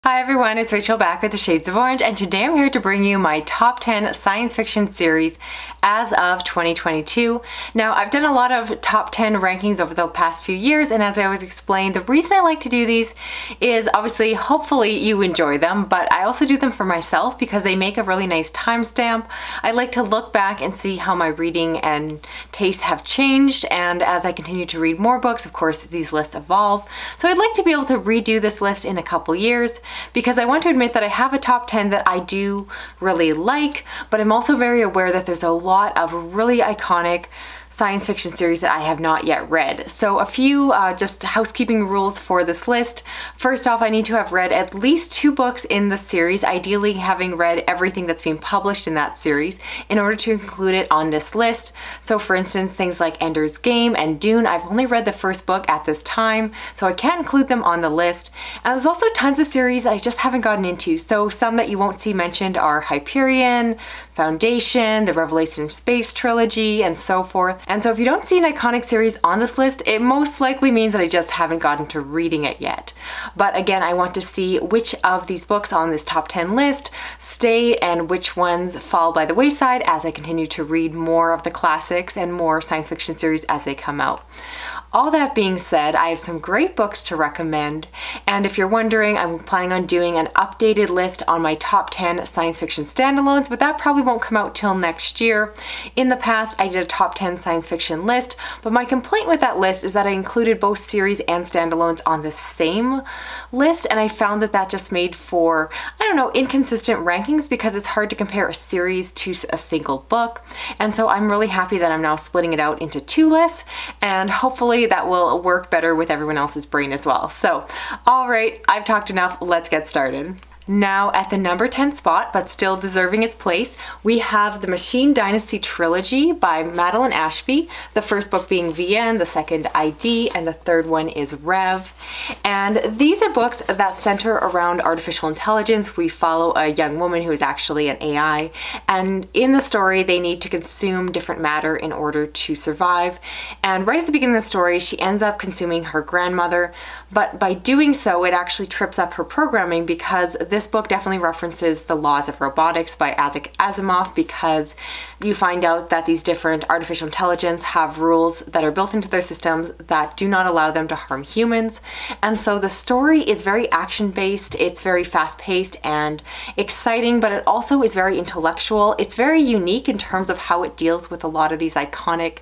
Hi everyone, it's Rachel back with the Shades of Orange, and today I'm here to bring you my top 10 science fiction series as of 2022. Now, I've done a lot of top 10 rankings over the past few years, and as I always explain, the reason I like to do these is obviously, hopefully you enjoy them, but I also do them for myself because they make a really nice timestamp. I like to look back and see how my reading and tastes have changed, and as I continue to read more books, of course, these lists evolve. So I'd like to be able to redo this list in a couple years, because I want to admit that I have a top 10 that I do really like, but I'm also very aware that there's a lot of really iconic science fiction series that I have not yet read. So a few just housekeeping rules for this list. First off, I need to have read at least 2 books in the series, ideally having read everything that's been published in that series in order to include it on this list. So for instance, things like Ender's Game and Dune, I've only read the first book at this time, so I can't include them on the list. And there's also tons of series that I just haven't gotten into. So some that you won't see mentioned are Hyperion, Foundation, the Revelation Space trilogy, and so forth. And so if you don't see an iconic series on this list, it most likely means that I just haven't gotten to reading it yet. But again, I want to see which of these books on this top 10 list stay and which ones fall by the wayside as I continue to read more of the classics and more science fiction series as they come out. All that being said, I have some great books to recommend, and if you're wondering, I'm planning on doing an updated list on my top 10 science fiction standalones, but that probably won't come out till next year. In the past, I did a top 10 science fiction list, but my complaint with that list is that I included both series and standalones on the same list, and I found that that just made for, I don't know, inconsistent rankings because it's hard to compare a series to a single book. And so I'm really happy that I'm now splitting it out into 2 lists, and hopefully that will work better with everyone else's brain as well. So, all right, I've talked enough, let's get started. Now at the number 10 spot, but still deserving its place, we have the Machine Dynasty trilogy by Madeline Ashby, the first book being VN, the second ID, and the third one is Rev. And these are books that center around artificial intelligence. We follow a young woman who is actually an AI, and in the story they need to consume different matter in order to survive. And right at the beginning of the story, she ends up consuming her grandmother, but by doing so, it actually trips up her programming, because this book definitely references The Laws of Robotics by Isaac Asimov, because you find out that these different artificial intelligence have rules that are built into their systems that do not allow them to harm humans. And so the story is very action-based, it's very fast-paced and exciting, but it also is very intellectual. It's very unique in terms of how it deals with a lot of these iconic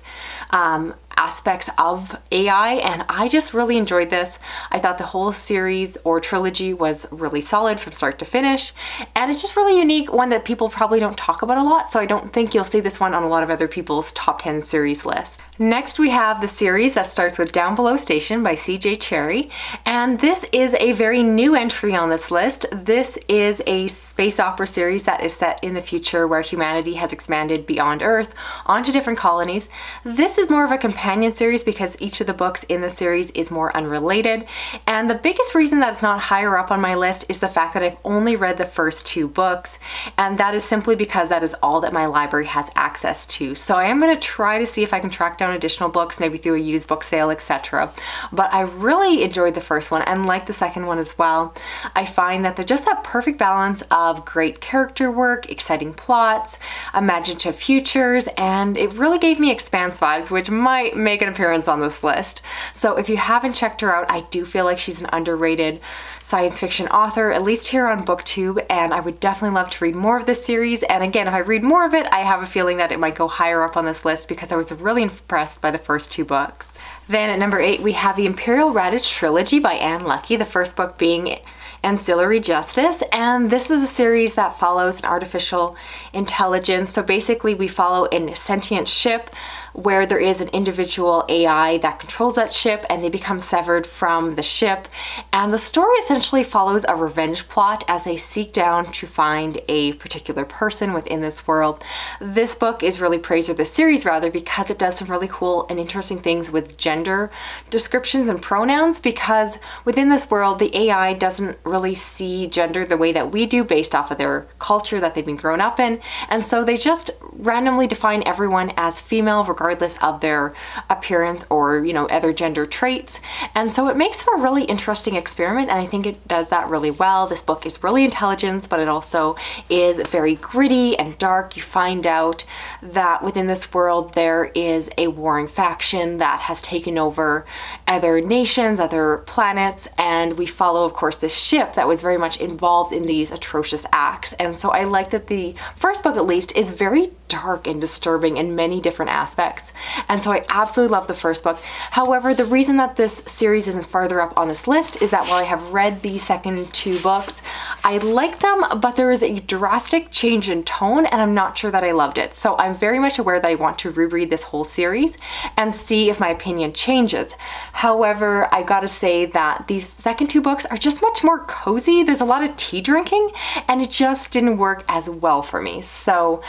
aspects of AI, and I just really enjoyed this. I thought the whole series or trilogy was really solid from start to finish, and it's just really unique, one that people probably don't talk about a lot, so I don't think you'll see this one on a lot of other people's top 10 series lists. Next, we have the series that starts with Down Below Station by C.J. Cherryh, and this is a very new entry on this list. This is a space opera series that is set in the future where humanity has expanded beyond Earth onto different colonies. This is more of a companion series because each of the books in the series is more unrelated, and the biggest reason that it's not higher up on my list is the fact that I've only read the first 2 books, and that is simply because that is all that my library has access to. So I am going to try to see if I can track down additional books, maybe through a used book sale, etc. But I really enjoyed the first one and like the second one as well. I find that they're just that perfect balance of great character work, exciting plots, imaginative futures, and it really gave me Expanse vibes, which might make an appearance on this list. So if you haven't checked her out, I do feel like she's an underrated science fiction author, at least here on BookTube, and I would definitely love to read more of this series. And again, if I read more of it, I have a feeling that it might go higher up on this list because I was really impressed by the first 2 books. Then at number 8, we have the Imperial Radish trilogy by Anne Leckie, the first book being Ancillary Justice, and this is a series that follows an artificial intelligence. So basically we follow a sentient ship where there is an individual AI that controls that ship, and they become severed from the ship, and the story essentially follows a revenge plot as they seek down to find a particular person within this world. This book is really praised, or this series rather, because it does some really cool and interesting things with gender descriptions and pronouns, because within this world the AI doesn't really see gender the way that we do based off of their culture that they've been grown up in, and so they just randomly define everyone as female regardless regardless of their appearance or, you know, other gender traits. And so it makes for a really interesting experiment, and I think it does that really well. This book is really intelligent, but it also is very gritty and dark. You find out that within this world there is a warring faction that has taken over other nations, other planets, and we follow, of course, this ship that was very much involved in these atrocious acts. And so I like that the first book, at least, is very dark and disturbing in many different aspects. And so I absolutely love the first book. However, the reason that this series isn't farther up on this list is that while I have read the second two books, I like them, but there is a drastic change in tone, and I'm not sure that I loved it. So I'm very much aware that I want to reread this whole series and see if my opinion changes. However, I gotta say that these second two books are just much more cozy. There's a lot of tea drinking, and it just didn't work as well for me. So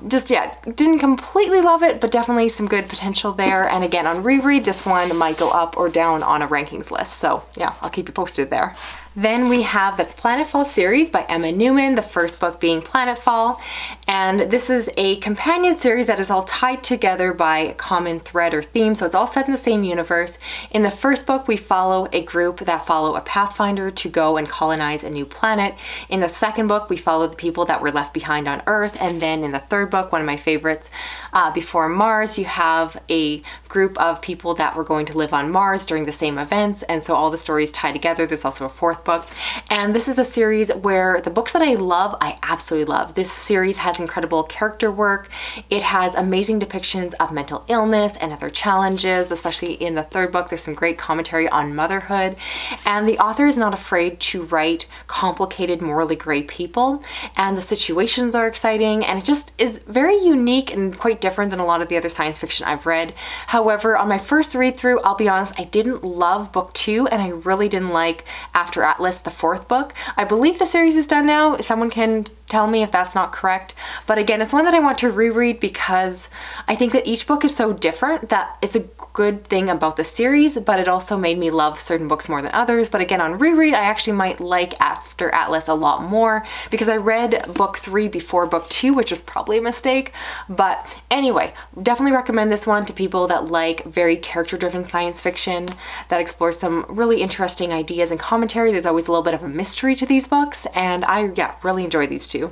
didn't completely love it, but definitely some good potential there. And again, on reread, this one might go up or down on a rankings list. So yeah, I'll keep you posted there. Then we have the Planetfall series by Emma Newman, the first book being Planetfall. And this is a companion series that is all tied together by a common thread or theme, so it's all set in the same universe. In the first book, we follow a group that follow a pathfinder to go and colonize a new planet. In the second book, we follow the people that were left behind on Earth. And then in the third book, one of my favorites, Before Mars, you have a group of people that were going to live on Mars during the same events. And so all the stories tie together. There's also a fourth book. And this is a series where the books that I love, I absolutely love. This series has incredible character work. It has amazing depictions of mental illness and other challenges, especially in the third book. There's some great commentary on motherhood. And the author is not afraid to write complicated, morally gray people. And the situations are exciting, and it just is very unique and quite different than a lot of the other science fiction I've read. However, on my first read through, I'll be honest, I didn't love book 2, and I really didn't like After Atlas, the fourth book. I believe the series is done now. Someone can tell me if that's not correct. But again, it's one that I want to reread because I think that each book is so different that it's a good thing about the series, but it also made me love certain books more than others. But again, on reread, I actually might like After Atlas a lot more because I read book 3 before book 2, which was probably a mistake. But anyway, definitely recommend this one to people that like very character-driven science fiction that explores some really interesting ideas and commentary. There's always a little bit of a mystery to these books, and I really enjoy these two.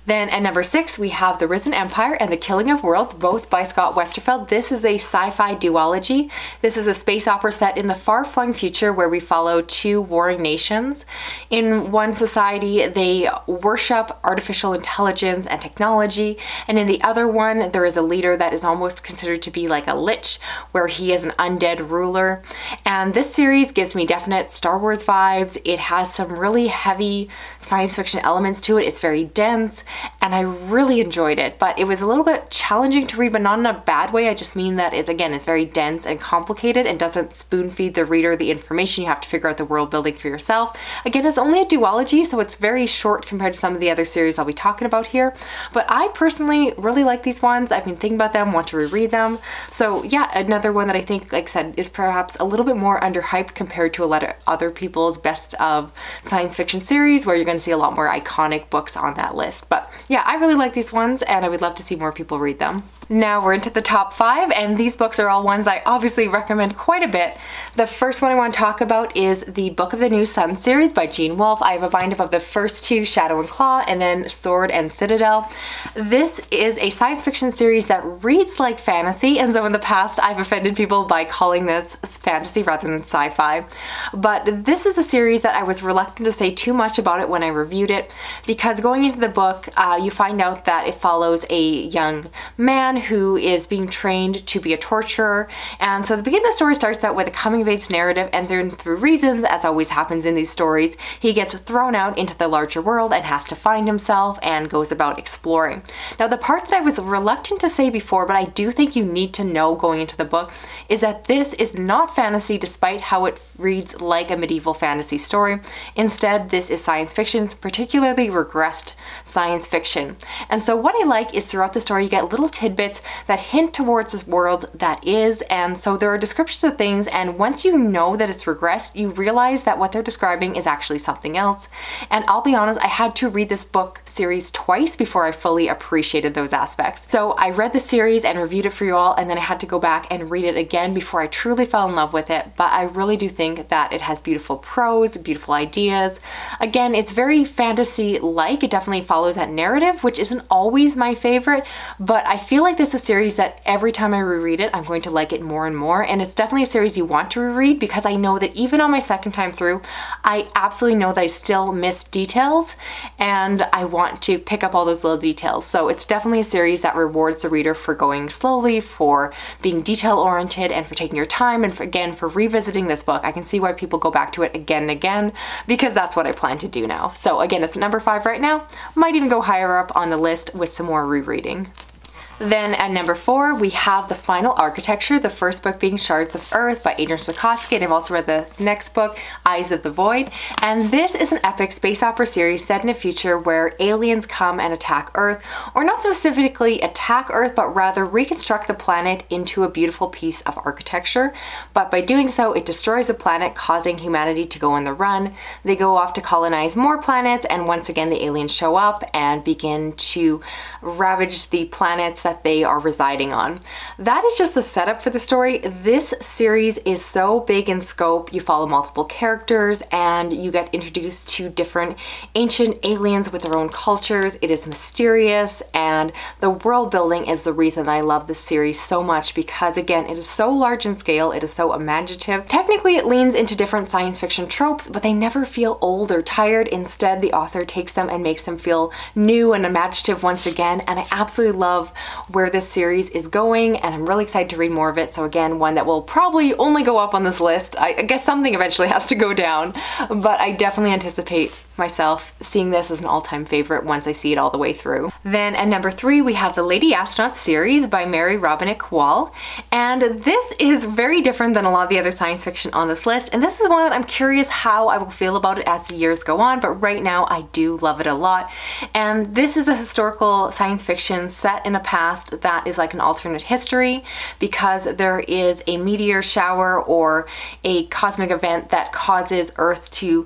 Then at number 6, we have The Risen Empire and The Killing of Worlds, both by Scott Westerfeld. This is a sci-fi duology. This is a space opera set in the far-flung future where we follow two warring nations. In one society, they worship artificial intelligence and technology, and in the other one, there is a leader that is almost considered to be like a lich, where he is an undead ruler. And this series gives me definite Star Wars vibes. It has some really heavy science fiction elements to it. It's very dense, and I really enjoyed it, but it was a little bit challenging to read, but not in a bad way. I just mean that it, again, is very dense and complicated and doesn't spoon feed the reader the information. You have to figure out the world building for yourself. Again, it's only a duology, so it's very short compared to some of the other series I'll be talking about here, but I personally really like these ones. I've been thinking about them, want to reread them. So yeah, another one that I think, like I said, is perhaps a little bit more underhyped compared to a lot of other people's best of science fiction series, where you're going to see a lot more iconic books on that list. But yeah, I really like these ones, and I would love to see more people read them. Now we're into the top 5, and these books are all ones I obviously recommend quite a bit. The first one I want to talk about is the Book of the New Sun series by Gene Wolfe. I have a bind of the first two, Shadow and Claw, and then Sword and Citadel. This is a science fiction series that reads like fantasy, and so in the past I've offended people by calling this fantasy rather than sci-fi. But this is a series that I was reluctant to say too much about it when I reviewed it, because going into the book, you find out that it follows a young man who is being trained to be a torturer. And so the beginning of the story starts out with a coming of age narrative, and then through reasons, as always happens in these stories, he gets thrown out into the larger world and has to find himself and goes about exploring. Now, the part that I was reluctant to say before, but I do think you need to know going into the book, is that this is not fantasy despite how it reads like a medieval fantasy story. Instead, this is science fiction, particularly regressed science fiction. And so what I like is throughout the story you get little tidbits tidbits that hint towards this world that is, and so there are descriptions of things, and once you know that it's regressed, you realize that what they're describing is actually something else. And I'll be honest, I had to read this book series twice before I fully appreciated those aspects. So I read the series and reviewed it for you all, and then I had to go back and read it again before I truly fell in love with it. But I really do think that it has beautiful prose, beautiful ideas. Again, it's very fantasy-like. It definitely follows that narrative, which isn't always my favorite, but I feel like this is a series that every time I reread it, I'm going to like it more and more. And it's definitely a series you want to reread, because I know that even on my second time through, I absolutely know that I still miss details and I want to pick up all those little details. So it's definitely a series that rewards the reader for going slowly, for being detail oriented, and for taking your time, and again, for revisiting this book. I can see why people go back to it again and again, because that's what I plan to do now. So again, it's number 5 right now. Might even go higher up on the list with some more rereading. Then at number 4, we have The Final Architecture, the first book being Shards of Earth by Adrian Stokowski, and I've also read the next book, Eyes of the Void. And this is an epic space opera series set in a future where aliens come and attack Earth, or not specifically attack Earth, but rather reconstruct the planet into a beautiful piece of architecture. But by doing so, it destroys the planet, causing humanity to go on the run. They go off to colonize more planets, and once again, the aliens show up and begin to ravage the planets that they are residing on. That is just the setup for the story. This series is so big in scope. You follow multiple characters and you get introduced to different ancient aliens with their own cultures. It is mysterious, and the world building is the reason I love this series so much, because again, it is so large in scale, it is so imaginative. Technically, it leans into different science fiction tropes, but they never feel old or tired. Instead, the author takes them and makes them feel new and imaginative once again, and I absolutely love where this series is going, and I'm really excited to read more of it. So again, one that will probably only go up on this list. I guess something eventually has to go down, but I definitely anticipate myself seeing this as an all-time favorite once I see it all the way through. Then at number 3, we have the Lady Astronaut series by Mary Robinick Wall, and this is very different than a lot of the other science fiction on this list, and this is one that I'm curious how I will feel about it as the years go on, but right now I do love it a lot. And this is a historical science fiction set in a past that is like an alternate history, because there is a meteor shower or a cosmic event that causes Earth to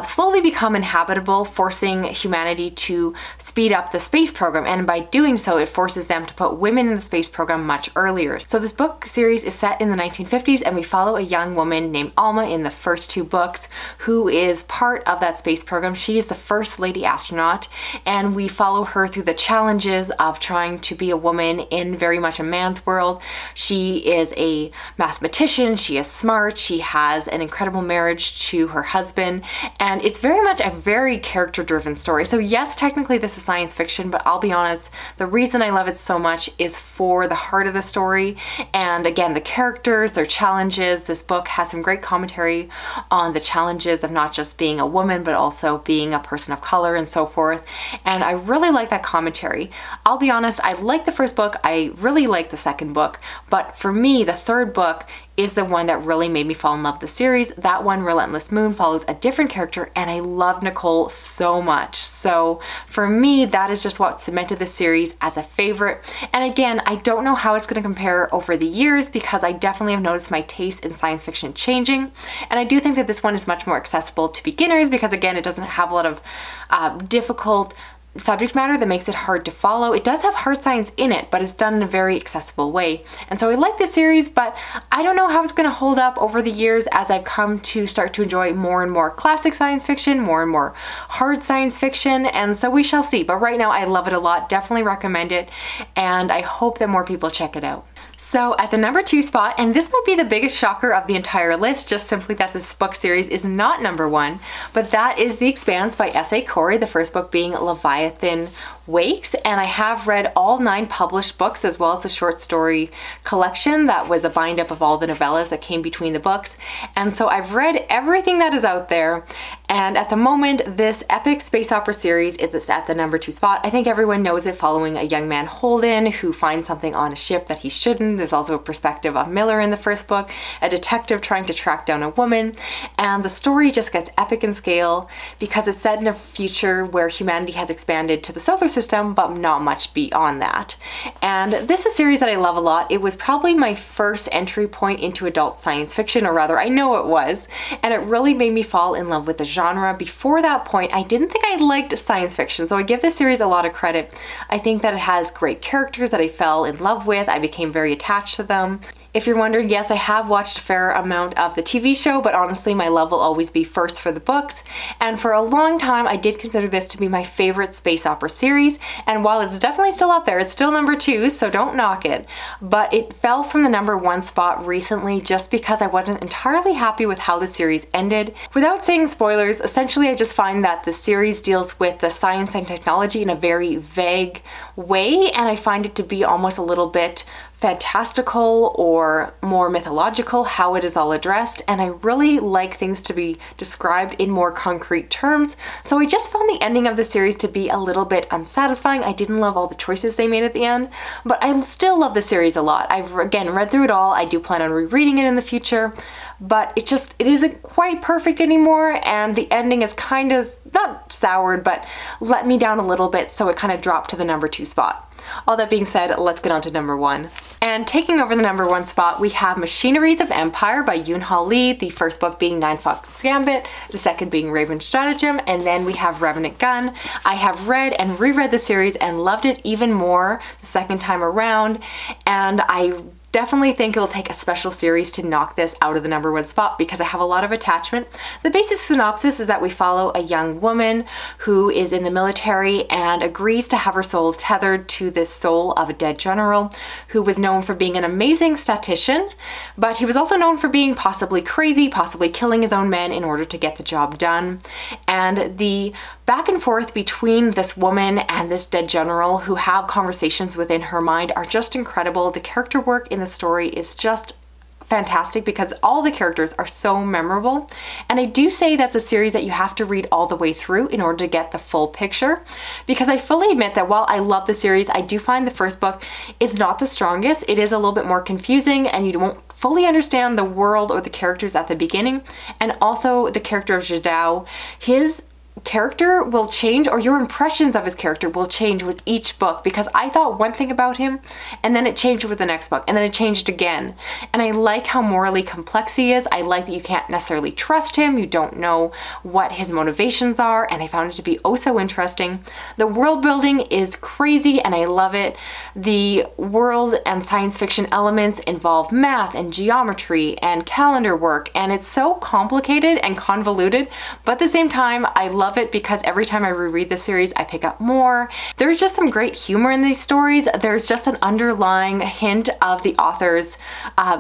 slowly become inhabitable, forcing humanity to speed up the space program, and by doing so it forces them to put women in the space program much earlier. So this book series is set in the 1950s, and we follow a young woman named Alma in the first 2 books who is part of that space program. She is the first lady astronaut, and we follow her through the challenges of trying to be a woman in very much a man's world. She is a mathematician, she is smart, she has an incredible marriage to her husband, and it's very much a very character-driven story. So yes, technically this is science fiction, but I'll be honest, the reason I love it so much is for the heart of the story, and again, the characters, their challenges. This book has some great commentary on the challenges of not just being a woman, but also being a person of color and so forth, and I really like that commentary. I'll be honest, I like the first book, I really like the second book, but for me, the third book is the one that really made me fall in love with the series. That one, Relentless Moon, follows a different character, and I love Nicole so much. So for me, that is just what cemented this series as a favorite. And again, I don't know how it's going to compare over the years, because I definitely have noticed my taste in science fiction changing. And I do think that this one is much more accessible to beginners, because again, it doesn't have a lot of difficult subject matter that makes it hard to follow. It does have hard science in it, but it's done in a very accessible way. And so I like this series, but I don't know how it's going to hold up over the years as I've come to start to enjoy more and more classic science fiction, more and more hard science fiction, and so we shall see. But right now I love it a lot, definitely recommend it, and I hope that more people check it out. So at the number 2 spot, and this might be the biggest shocker of the entire list, just simply that this book series is not number 1, but that is The Expanse by S.A. Corey, the first book being Leviathan Wakes, and I have read all 9 published books, as well as a short story collection that was a bind up of all the novellas that came between the books. And so I've read everything that is out there, and at the moment this epic space opera series is at the number 2 spot. I think everyone knows it, following a young man, Holden, who finds something on a ship that he shouldn't. There's also a perspective of Miller in the first book, a detective trying to track down a woman, and the story just gets epic in scale because it's set in a future where humanity has expanded to the solar system, but not much beyond that. And this is a series that I love a lot. It was probably my first entry point into adult science fiction, or rather, I know it was, and it really made me fall in love with the genre. Before that point, I didn't think I liked science fiction, so I give this series a lot of credit. I think that it has great characters that I fell in love with. I became very attached to them. If you're wondering, yes, I have watched a fair amount of the TV show, but honestly, my love will always be first for the books. And for a long time, I did consider this to be my favorite space opera series. And while it's definitely still up there, it's still #2, so don't knock it. But it fell from the #1 spot recently just because I wasn't entirely happy with how the series ended. Without saying spoilers, essentially I just find that the series deals with the science and technology in a very vague way, and I find it to be almost a little bit fantastical or more mythological how it is all addressed, and I really like things to be described in more concrete terms. So I just found the ending of the series to be a little bit unsatisfying. I didn't love all the choices they made at the end, but I still love the series a lot. I've again read through it all. I do plan on rereading it in the future, but it isn't quite perfect anymore, and the ending is kind of not soured, but let me down a little bit, so it kind of dropped to the #2 spot. All that being said, let's get on to #1. And taking over the #1 spot, we have Machineries of Empire by Yoon-Ha Lee, the first book being Nine Fox Gambit, the second being Raven Stratagem, and then we have Revenant Gun. I have read and reread the series and loved it even more the second time around, and I definitely think it'll take a special series to knock this out of the #1 spot because I have a lot of attachment. The basic synopsis is that we follow a young woman who is in the military and agrees to have her soul tethered to the soul of a dead general who was known for being an amazing statistician, but he was also known for being possibly crazy, possibly killing his own men in order to get the job done. And the back and forth between this woman and this dead general who have conversations within her mind are just incredible. The character work in the story is just fantastic because all the characters are so memorable. And I do say that's a series that you have to read all the way through in order to get the full picture, because I fully admit that while I love the series, I do find the first book is not the strongest. It is a little bit more confusing and you won't fully understand the world or the characters at the beginning. And also the character of Jadao, his character will change, or your impressions of his character will change with each book, because I thought one thing about him and then it changed with the next book and then it changed again. And I like how morally complex he is. I like that you can't necessarily trust him. You don't know what his motivations are, and I found it to be oh so interesting. The world building is crazy and I love it. The world and science fiction elements involve math and geometry and calendar work, and it's so complicated and convoluted, but at the same time I love it because every time I reread the series I pick up more. There's just some great humor in these stories. There's just an underlying hint of the author's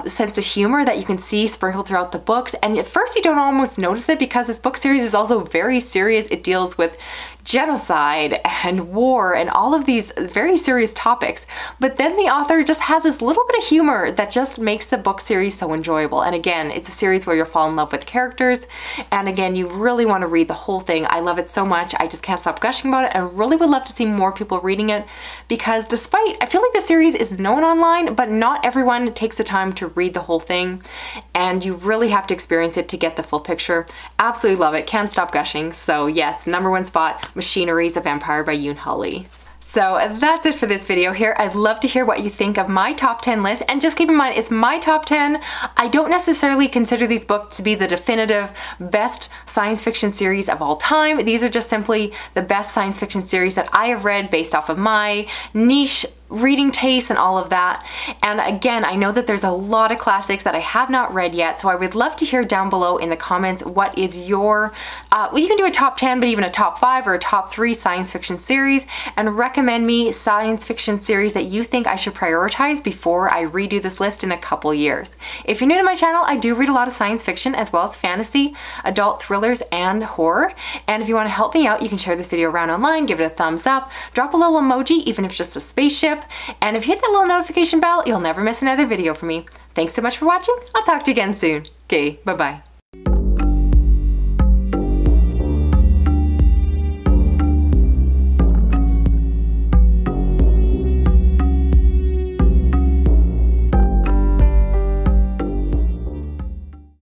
sense of humor that you can see sprinkled throughout the books, and at first you don't almost notice it because this book series is also very serious. It deals with genocide and war and all of these very serious topics, but then the author just has this little bit of humor that just makes the book series so enjoyable. And again, it's a series where you'll fall in love with characters, and again, you really want to read the whole thing. I love it so much. I just can't stop gushing about it and really would love to see more people reading it, because despite, I feel like the series is known online, but not everyone takes the time to read the whole thing, and you really have to experience it to get the full picture. Absolutely love it. Can't stop gushing. So yes, #1 spot, Machineries of Empire by Yoon-Ha Lee. So that's it for this video here. I'd love to hear what you think of my top 10 list, and just keep in mind it's my top 10. I don't necessarily consider these books to be the definitive best science fiction series of all time. These are just simply the best science fiction series that I have read based off of my niche reading taste and all of that. And again, I know that there's a lot of classics that I have not read yet, so I would love to hear down below in the comments what is your, well, you can do a top 10, but even a top 5 or a top 3 science fiction series, and recommend me science fiction series that you think I should prioritize before I redo this list in a couple years. If you're new to my channel, I do read a lot of science fiction as well as fantasy, adult thrillers, and horror. And if you want to help me out, you can share this video around online, give it a thumbs up, drop a little emoji, even if it's just a spaceship. And if you hit that little notification bell, you'll never miss another video from me. Thanks so much for watching. I'll talk to you again soon. Okay, bye-bye.